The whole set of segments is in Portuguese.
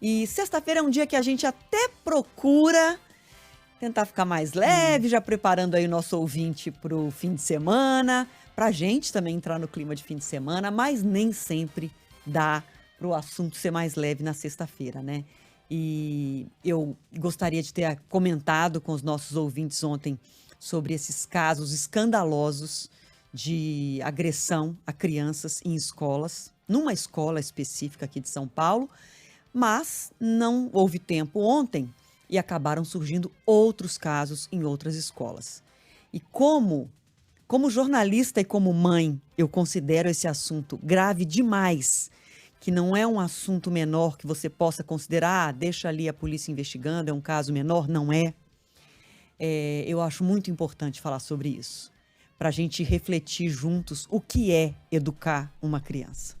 E sexta-feira é um dia que a gente até procura tentar ficar mais leve, já preparando aí o nosso ouvinte para o fim de semana, para a gente também entrar no clima de fim de semana, mas nem sempre dá para o assunto ser mais leve na sexta-feira, né? E eu gostaria de ter comentado com os nossos ouvintes ontem sobre esses casos escandalosos de agressão a crianças em escolas, numa escola específica aqui de São Paulo, mas não houve tempo ontem e acabaram surgindo outros casos em outras escolas. E como jornalista e como mãe, eu considero esse assunto grave demais, que não é um assunto menor que você possa considerar, deixa ali a polícia investigando, é um caso menor, não é. Eu acho muito importante falar sobre isso, para a gente refletir juntos o que é educar uma criança.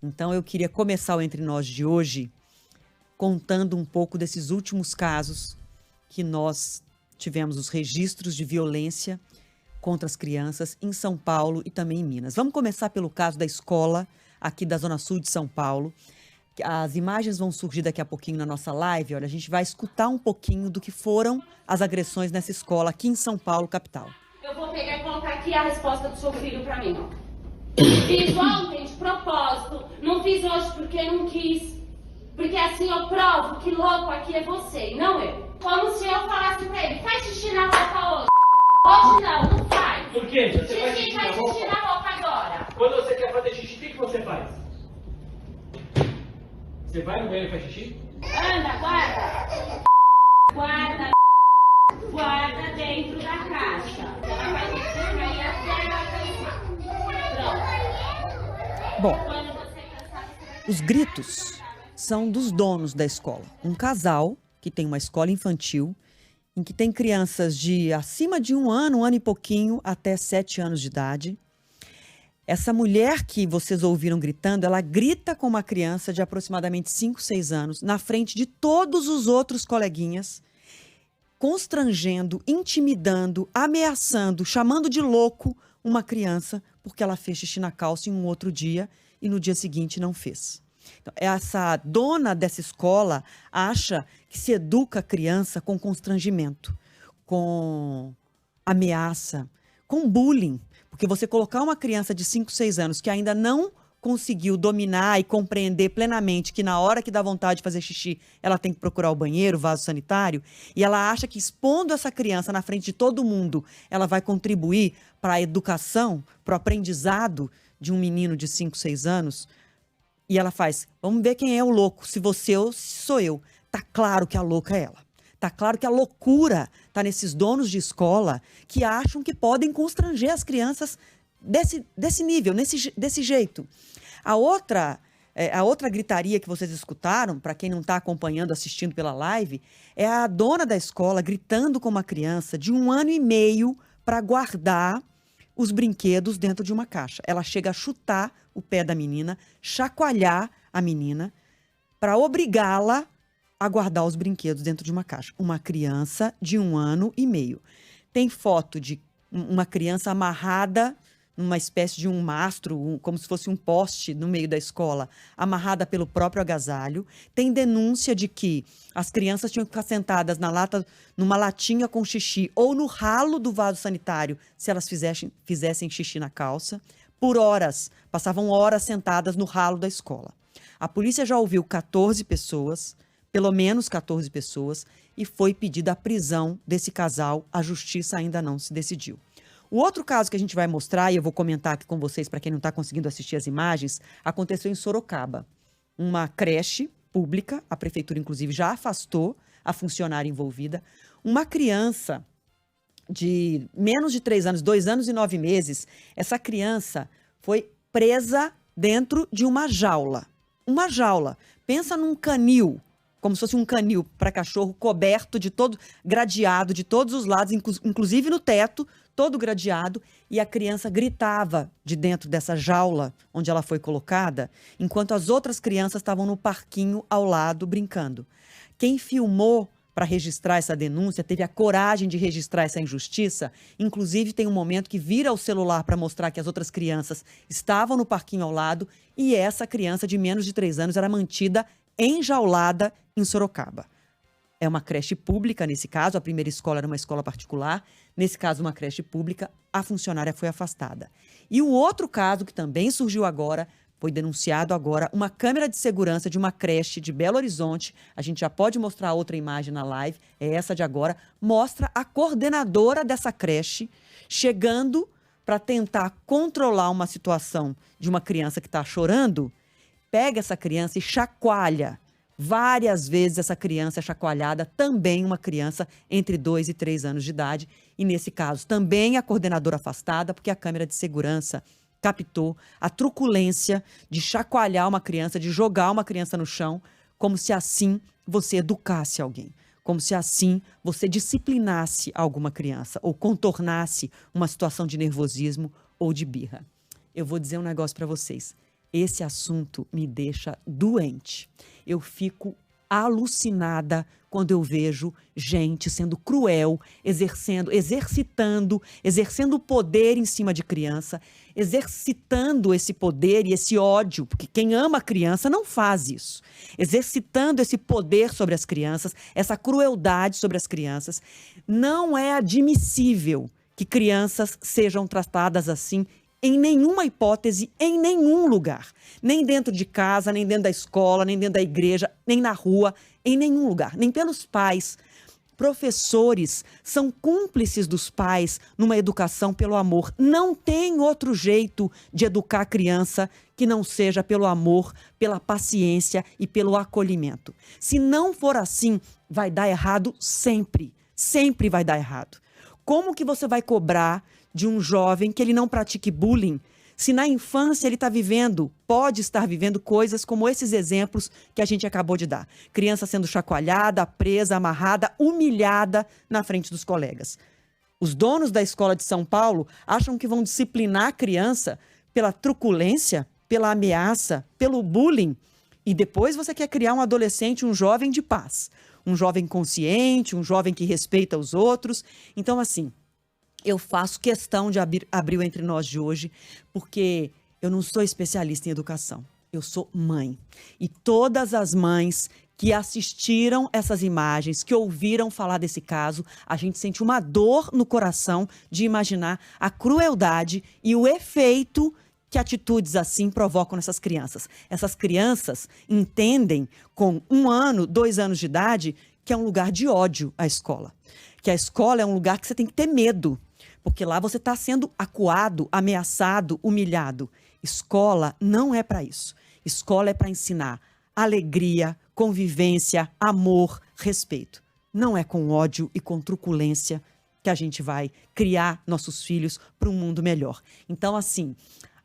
Então eu queria começar o Entre Nós de hoje contando um pouco desses últimos casos que nós tivemos os registros de violência contra as crianças em São Paulo e também em Minas. Vamos começar pelo caso da escola aqui da Zona Sul de São Paulo. As imagens vão surgir daqui a pouquinho na nossa live. Olha, a gente vai escutar um pouquinho do que foram as agressões nessa escola aqui em São Paulo, capital. Eu vou pegar e colocar aqui a resposta do seu filho pra mim, ó. Fiz ontem de propósito, não fiz hoje porque não quis. Porque assim eu provo que louco aqui é você e não eu. Como se eu falasse pra ele, faz xixi na roupa hoje. Hoje não faz. Por quê? Você faz Xixi, faz xixi na roupa agora. Quando você quer fazer xixi, o que você faz? Você vai no banheiro e faz xixi? Anda, guarda. Guarda dentro da caixa. Ela vai descer aí até ela cansar. Pronto. Bom, Quando você cansar, você vai... os gritos são dos donos da escola. Um casal que tem uma escola infantil em que tem crianças de acima de um ano e pouquinho, até 7 anos de idade. Essa mulher que vocês ouviram gritando, ela grita com uma criança de aproximadamente 5, 6 anos, na frente de todos os outros coleguinhas, constrangendo, intimidando, ameaçando, chamando de louco uma criança porque ela fez xixi na calça em um outro dia e no dia seguinte não fez. Então, essa dona dessa escola acha que se educa a criança com constrangimento, com ameaça, com bullying. Porque você colocar uma criança de 5, 6 anos que ainda não conseguiu dominar e compreender plenamente que na hora que dá vontade de fazer xixi, ela tem que procurar o banheiro, o vaso sanitário, e ela acha que expondo essa criança na frente de todo mundo, ela vai contribuir para a educação, para o aprendizado de um menino de 5, 6 anos, e ela faz, vamos ver quem é o louco, se você ou se sou eu. Tá claro que a louca é ela. Tá claro que a loucura tá nesses donos de escola que acham que podem constranger as crianças desse nível, desse jeito. A outra gritaria que vocês escutaram, para quem não está acompanhando, assistindo pela live, é a dona da escola gritando com uma criança de 1 ano e meio para guardar os brinquedos dentro de uma caixa. Ela chega a chutar o pé da menina, chacoalhar a menina para obrigá-la a guardar os brinquedos dentro de uma caixa. Uma criança de 1 ano e meio. Tem foto de uma criança amarrada numa espécie de um mastro, como se fosse um poste no meio da escola, amarrada pelo próprio agasalho. Tem denúncia de que as crianças tinham que ficar sentadas numa latinha com xixi ou no ralo do vaso sanitário se elas fizessem xixi na calça. Por horas, passavam horas sentadas no ralo da escola. A polícia já ouviu 14 pessoas, pelo menos 14 pessoas, e foi pedida a prisão desse casal. A justiça ainda não se decidiu. O outro caso que a gente vai mostrar, e eu vou comentar aqui com vocês, para quem não está conseguindo assistir as imagens, aconteceu em Sorocaba. Uma creche pública, a prefeitura inclusive já afastou a funcionária envolvida. Uma criança de menos de 3 anos, 2 anos e 9 meses, essa criança foi presa dentro de uma jaula. Uma jaula. Pensa num canil, como se fosse um canil para cachorro coberto gradeado de todos os lados, inclusive no teto, todo gradeado, e a criança gritava de dentro dessa jaula onde ela foi colocada, enquanto as outras crianças estavam no parquinho ao lado brincando. Quem filmou para registrar essa denúncia, teve a coragem de registrar essa injustiça, inclusive tem um momento que vira o celular para mostrar que as outras crianças estavam no parquinho ao lado e essa criança de menos de 3 anos era mantida enjaulada em Sorocaba. É uma creche pública, nesse caso, a primeira escola era uma escola particular, nesse caso uma creche pública, a funcionária foi afastada. E o outro caso, que também surgiu agora, foi denunciado agora, uma câmera de segurança de uma creche de Belo Horizonte, a gente já pode mostrar outra imagem na live, é essa de agora, mostra a coordenadora dessa creche chegando para tentar controlar uma situação de uma criança que está chorando, pega essa criança e chacoalha. Várias vezes essa criança é chacoalhada, também uma criança entre 2 e 3 anos de idade. E nesse caso, também a coordenadora afastada, porque a câmera de segurança captou a truculência de chacoalhar uma criança, de jogar uma criança no chão, como se assim você educasse alguém. Como se assim você disciplinasse alguma criança ou contornasse uma situação de nervosismo ou de birra. Eu vou dizer um negócio para vocês. Esse assunto me deixa doente. Eu fico alucinada quando eu vejo gente sendo cruel, exercendo o poder em cima de criança, exercitando esse poder e esse ódio, porque quem ama a criança não faz isso. Exercitando esse poder sobre as crianças, essa crueldade sobre as crianças. Não é admissível que crianças sejam tratadas assim em nenhuma hipótese, em nenhum lugar. Nem dentro de casa, nem dentro da escola, nem dentro da igreja, nem na rua, em nenhum lugar. Nem pelos pais. Professores são cúmplices dos pais numa educação pelo amor. Não tem outro jeito de educar a criança que não seja pelo amor, pela paciência e pelo acolhimento. Se não for assim, vai dar errado sempre. Sempre vai dar errado. Como que você vai cobrar de um jovem que ele não pratique bullying, se na infância ele pode estar vivendo coisas como esses exemplos que a gente acabou de dar. Criança sendo chacoalhada, presa, amarrada, humilhada na frente dos colegas. Os donos da escola de São Paulo acham que vão disciplinar a criança pela truculência, pela ameaça, pelo bullying. E depois você quer criar um adolescente, um jovem de paz. Um jovem consciente, um jovem que respeita os outros. Então, assim, eu faço questão de abrir o Entre Nós de hoje, porque eu não sou especialista em educação. Eu sou mãe. E todas as mães que assistiram essas imagens, que ouviram falar desse caso, a gente sente uma dor no coração de imaginar a crueldade e o efeito que atitudes assim provocam nessas crianças. Essas crianças entendem, com 1 ano, 2 anos de idade, que é um lugar de ódio a escola. Que a escola é um lugar que você tem que ter medo. Porque lá você está sendo acuado, ameaçado, humilhado. Escola não é para isso. Escola é para ensinar alegria, convivência, amor, respeito. Não é com ódio e com truculência que a gente vai criar nossos filhos para um mundo melhor. Então, assim,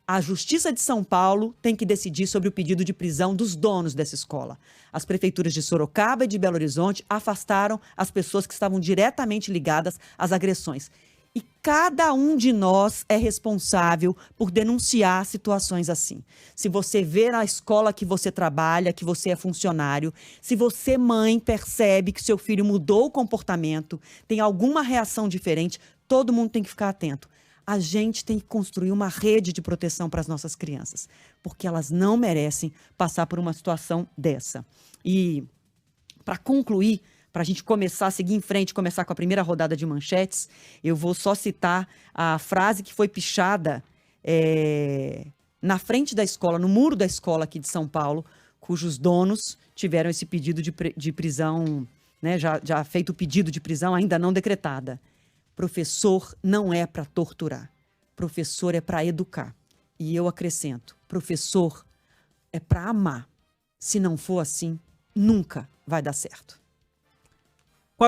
a Justiça de São Paulo tem que decidir sobre o pedido de prisão dos donos dessa escola. As prefeituras de Sorocaba e de Belo Horizonte afastaram as pessoas que estavam diretamente ligadas às agressões. E cada um de nós é responsável por denunciar situações assim. Se você vê na escola que você trabalha, que você é funcionário, se você, mãe, percebe que seu filho mudou o comportamento, tem alguma reação diferente, todo mundo tem que ficar atento. A gente tem que construir uma rede de proteção para as nossas crianças, porque elas não merecem passar por uma situação dessa. E, para concluir, para a gente começar a seguir em frente, começar com a primeira rodada de manchetes, eu vou só citar a frase que foi pichada na frente da escola, no muro da escola aqui de São Paulo, cujos donos tiveram esse pedido de prisão, né, já feito o pedido de prisão, ainda não decretada. Professor não é para torturar, professor é para educar. E eu acrescento, professor é para amar. Se não for assim, nunca vai dar certo.